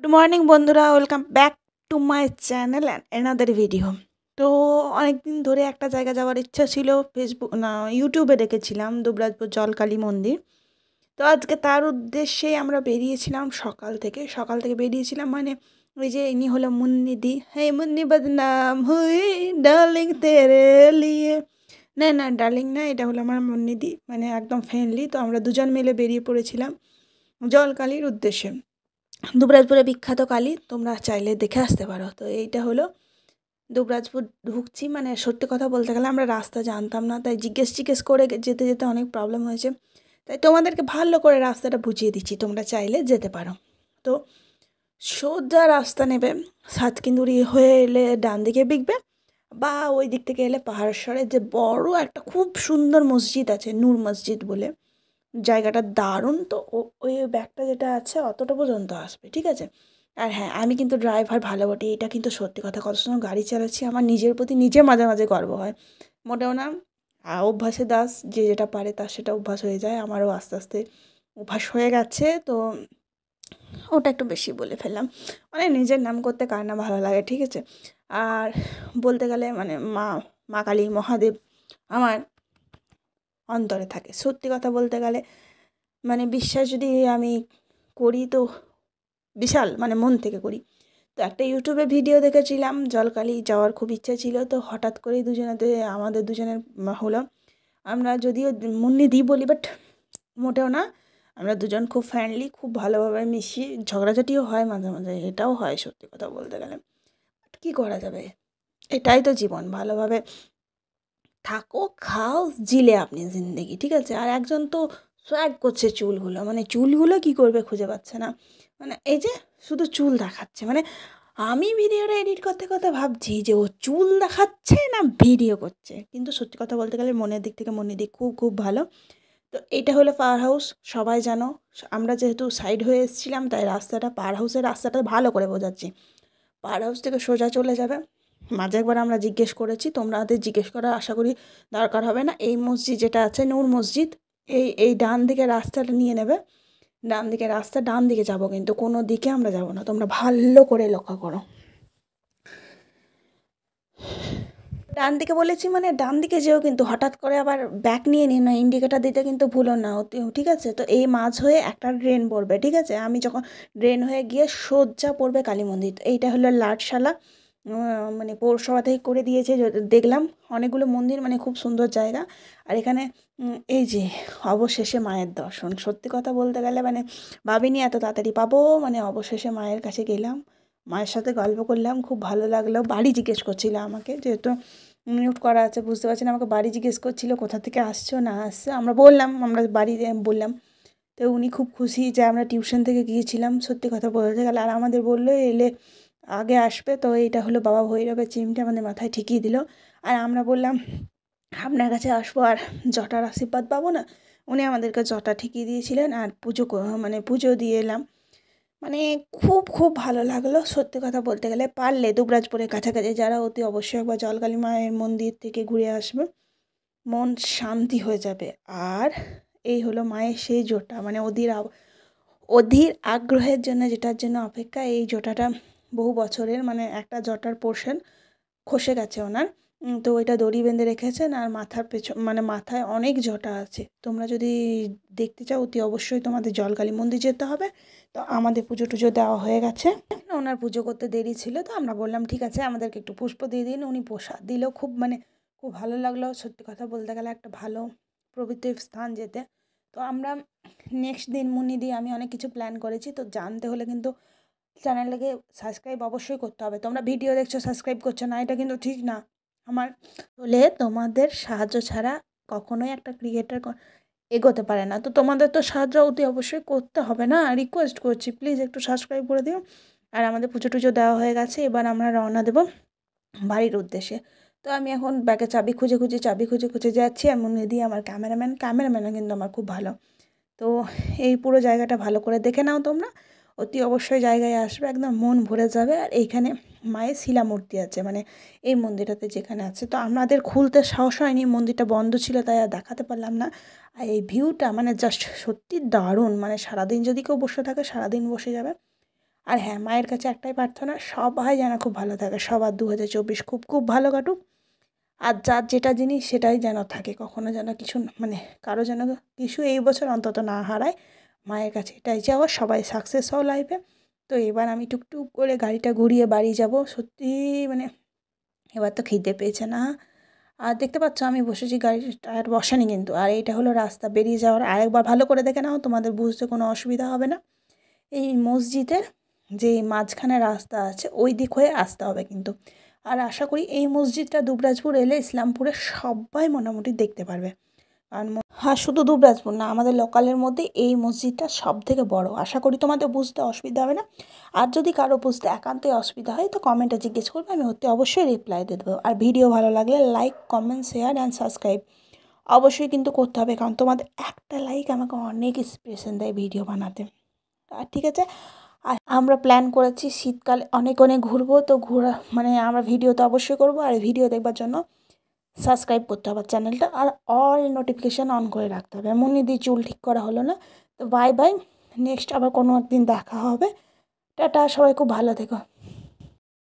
Good morning বন্ধুরা, welcome back to my channel and another video. তো অনেক দিন ধরে একটা জায়গা যাওয়ার ইচ্ছা ছিল, ফেসবুক না ইউটিউবে দেখেছিলাম দুবরাজপুর জলকালী মন্দির। তো আজকে তার উদ্দেশ্যে আমরা বেরিয়েছিলাম সকাল থেকে বেরিয়েছিলাম। মানে ওই যে ইনি হলো মুন্নিদি, হে মুন্নি বদনাম হুই ডার্লিং তেরে লিয়ে। না না ডার্লিং না, এটা হলো আমার মুন্নিদি, মানে একদম ফ্রেন্ডলি। তো আমরা দুজন মিলে বেরিয়ে পড়েছিলাম জলকালীর উদ্দেশ্যে। দুবরাজপুরে বিখ্যাত কালী, তোমরা চাইলে দেখে আসতে পারো। তো এইটা হলো দুবরাজপুর ঢুকছি। মানে সত্যি কথা বলতে গেলে আমরা রাস্তা জানতাম না, তাই জিজ্ঞেস করে যেতে যেতে অনেক প্রবলেম হয়েছে। তাই তোমাদেরকে ভালো করে রাস্তাটা বুঝিয়ে দিচ্ছি, তোমরা চাইলে যেতে পারো। তো সোজা রাস্তা নেবে, সাতকিন্দুরি হয়ে এলে ডান দিকে বিকবে, বা ওই দিক থেকে এলে পাহাড়েশ্বরে যে বড় একটা খুব সুন্দর মসজিদ আছে, নূর মসজিদ বলে, জায়গাটা দারুণ। তো ওই ব্যাগটা যেটা আছে অতটা পর্যন্ত আসবে, ঠিক আছে। আর হ্যাঁ, আমি কিন্তু ড্রাইভার ভালো বটে, এটা কিন্তু সত্যি কথা। কত সময় গাড়ি চালাচ্ছি, আমার নিজের প্রতি নিজে মাঝে মাঝে গর্ব হয়। মোটেও না, অভ্যাসে দাস, যে যেটা পারে তার সেটা অভ্যাস হয়ে যায়। আমারও আস্তে আস্তে অভ্যাস হয়ে গেছে। তো ওটা একটু বেশি বলে ফেললাম। মানে নিজের নাম করতে কার না ভালো লাগে, ঠিক আছে। আর বলতে গেলে মানে মা কালী মহাদেব আমার অন্তরে থাকে। সত্যি কথা বলতে গেলে মানে বিশ্বাস যদি আমি করি তো বিশাল, মানে মন থেকে করি। তো একটা ইউটিউবে ভিডিও দেখেছিলাম, জলকালী যাওয়ার খুব ইচ্ছা ছিল। তো হঠাৎ করেই দুজনেতে আমাদের দুজনের হলো। আমরা যদিও মুন্নি দিই বলি, বাট মোটেও না। আমরা দুজন খুব ফ্রেন্ডলি, খুব ভালোভাবে মিশি, ঝগড়াঝাটিও হয় মাঝে মাঝে, এটাও হয় সত্যি কথা বলতে গেলে। বাট কী করা যাবে, এটাই তো জীবন। ভালোভাবে থাকো, খাও, জিলে আপনি জিন্দেগি, ঠিক আছে। আর একজন তো সোয়াগ করছে চুলগুলো, মানে চুলগুলো কি করবে খুঁজে পাচ্ছে না। মানে এই যে শুধু চুল দেখাচ্ছে, মানে আমি ভিডিওটা এডিট করতে করতে ভাবছি যে ও চুল দেখাচ্ছে না ভিডিও করছে। কিন্তু সত্যি কথা বলতে গেলে মনের দিক থেকে মনের দিক খুব খুব ভালো। তো এটা হলো পাওয়ার হাউস, সবাই জানো। আমরা যেহেতু সাইড হয়ে এসেছিলাম, তাই রাস্তাটা, পাওয়ার হাউসের রাস্তাটা ভালো করে বোঝাচ্ছি। পাওয়ার হাউস থেকে সোজা চলে যাবে। মাঝে একবার আমরা জিজ্ঞেস করেছি, তোমাদের জিজ্ঞেস করার আশা করি দরকার হবে না। এই মসজিদ যেটা আছে নূর মসজিদ, এই ডান দিকে রাস্তাটা নিয়ে নেবে। ডান দিকে রাস্তা, ডান দিকে যাব, কিন্তু কোনো দিকে আমরা যাব না, তোমরা ভালো করে লক্ষ্য করো। ডান দিকে বলেছি মানে ডান দিকে যেও, কিন্তু হঠাৎ করে আবার ব্যাক নিয়ে নিও না, ইন্ডিকেটার দিতে কিন্তু ভুলো না, ঠিক আছে। তো এই মাঝ হয়ে একটা ড্রেন পড়বে, ঠিক আছে। আমি যখন ড্রেন হয়ে গিয়ে সোজা পড়বে কালী মন্দির। তো এইটা হলো লাটশালা, মানে পৌরসভা থেকে করে দিয়েছে। দেখলাম অনেকগুলো মন্দির, মানে খুব সুন্দর জায়গা। আর এখানে এই যে অবশেষে মায়ের দর্শন, সত্যি কথা বলতে গেলে মানে ভাবিনি এত তাড়াতাড়ি পাবো। মানে অবশেষে মায়ের কাছে গেলাম, মায়ের সাথে গল্প করলাম, খুব ভালো লাগলো। বাড়ি জিজ্ঞেস করছিল আমাকে, যেহেতু মিউট করা আছে বুঝতে পারছি না, আমাকে বাড়ি জিজ্ঞেস করছিলো কোথা থেকে আসছো না আসছো। আমরা বললাম আমরা বাড়ি বললাম। তো উনি খুব খুশি যে আমরা টিউশন থেকে গিয়েছিলাম, সত্যি কথা বলতে গেলে। আর আমাদের বললো এলে আগে আসবে। তো এইটা হলো বাবা ভৈরবের চিমটা আমাদের মাথায় ঠিকিয়ে দিল। আর আমরা বললাম আপনার কাছে আসবো আর জটার আশীর্বাদ পাবো না। উনি আমাদেরকে জটা ঠিকিয়ে দিয়েছিলেন, আর মানে পুজো দিয়ে এলাম। মানে খুব খুব ভালো লাগলো সত্যি কথা বলতে গেলে। পারলে দুবরাজপুরের কাছাকাছি যারা, অতি অবশ্যই একবার জলকালী মায়ের মন্দির থেকে ঘুরে আসবে, মন শান্তি হয়ে যাবে। আর এই হলো মায়ের সেই জোটা, মানে অধীর আগ্রহের জন্য, যেটার জন্য অপেক্ষা। এই জোটাটা বহু বছরের, মানে একটা জটার পোর্শন খসে গেছে ওনার। তো ওইটা দড়ি বেঁধে রেখেছেন, আর মাথার মানে মাথায় অনেক জটা আছে। তোমরা যদি দেখতে চাও অতি অবশ্যই তোমাদের জলকালী মন্দির যেতে হবে। তো আমাদের পুজো টুজো দেওয়া হয়ে গেছে, ওনার পুজো করতে দেরি ছিল। তো আমরা বললাম ঠিক আছে আমাদেরকে একটু পুষ্প দিয়ে দিন। উনি প্রসাদ দিল, খুব মানে খুব ভালো লাগলো সত্যি কথা বলতে গেলে, একটা ভালো পবিত্র স্থান যেতে। তো আমরা নেক্সট দিন মুন্নি দিয়ে আমি অনেক কিছু প্ল্যান করেছি। তো জানতে হলে কিন্তু চ্যানেলটাকে সাবস্ক্রাইব অবশ্যই করতে হবে। তোমরা ভিডিও দেখছো, সাবস্ক্রাইব করছো না, এটা কিন্তু ঠিক না। আমার বলে তোমাদের সাহায্য ছাড়া কখনোই একটা ক্রিয়েটার এগোতে পারে না। তো তোমাদের তো সাহায্য অতি অবশ্যই করতে হবে না, রিকোয়েস্ট করছি প্লিজ একটু সাবস্ক্রাইব করে দিও। আর আমাদের পুজো টুজো দেওয়া হয়ে গেছে, এবার আমরা রওনা দেবো বাড়ির উদ্দেশ্যে। তো আমি এখন ব্যাগে চাবি খুঁজে খুঁজে যাচ্ছি। আর মনে দিয়ে আমার ক্যামেরাম্যানও কিন্তু আমার খুব ভালো। তো এই পুরো জায়গাটা ভালো করে দেখে নাও তোমরা, অতি অবশ্যই জায়গায় আসবে, একদম মন ভরে যাবে। আর এইখানে মায়ের শিলা মূর্তি আছে, মানে এই মন্দিরটাতে যেখানে আছে। তো আমাদের খুলতে সাহস হয়নি, মন্দিরটা বন্ধ ছিল, তাই আর দেখাতে পারলাম না। আর এই ভিউটা মানে জাস্ট সত্যি দারুণ, মানে সারাদিন যদি কেউ বসে থাকে সারাদিন বসে যাবে। আর হ্যাঁ, মায়ের কাছে একটাই প্রার্থনা, সবাই যেন খুব ভালো থাকে, সবার 2024 খুব খুব ভালো কাটুক। আর যার যেটা জিনিস সেটাই যেন থাকে, কখনো যেন কিছু মানে কারো যেন কিছু এই বছর অন্তত না হারায়। মায়ের কাছে এটাই চাওয়া, সবাই সাকসেস হও লাইফে। তো এবার আমি টুকটুক করে গাড়িটা ঘুরিয়ে বাড়ি যাব। সত্যিই মানে এবার তো খিদে পেয়েছে না। আর দেখতে পাচ্ছ আমি বসেছি, গাড়ির টায়ার বসানি কিন্তু। আর এইটা হলো রাস্তা বেরিয়ে যাওয়ার, আরেকবার ভালো করে দেখে নাও, তোমাদের বুঝতে কোনো অসুবিধা হবে না। এই মসজিদের যে মাঝখানে রাস্তা আছে ওই দিক হয়ে আসতে হবে কিন্তু। আর আশা করি এই মসজিদটা দুবরাজপুর এলে ইসলামপুরের সবাই মোটামুটি দেখতে পারবে। আর হ্যাঁ, শুধু দুবরাজপুর না, আমাদের লোকালের মধ্যে এই মসজিদটা সবথেকে বড়। আশা করি তোমাদের বুঝতে অসুবিধা হবে না। আর যদি কারো বুঝতে একান্তই অসুবিধা হয় তো কমেন্টে জিজ্ঞেস করবে, আমি অতি অবশ্যই রিপ্লাই দিয়ে দেবো। আর ভিডিও ভালো লাগলে like, comment, share and subscribe অবশ্যই কিন্তু করতে হবে, কারণ তোমাদের একটা লাইক আমাকে অনেক ইন্সপিরেশন দেয় ভিডিও বানাতে। আর ঠিক আছে, আর আমরা প্ল্যান করেছি শীতকালে অনেক অনেক ঘুরবো। তো ঘোরা মানে আমরা ভিডিও তো অবশ্যই করবো। আর ভিডিও দেখবার জন্য সাবস্ক্রাইব করতে হবে চ্যানেলটা, আর অল নোটিফিকেশান অন করে রাখতে হবে। এমনই দিয়ে চুল ঠিক করা হলো না। তো বাই বাই, নেক্সট আবার কোনো একদিন দেখা হবে। টাটা, সবাই খুব ভালো থেকো।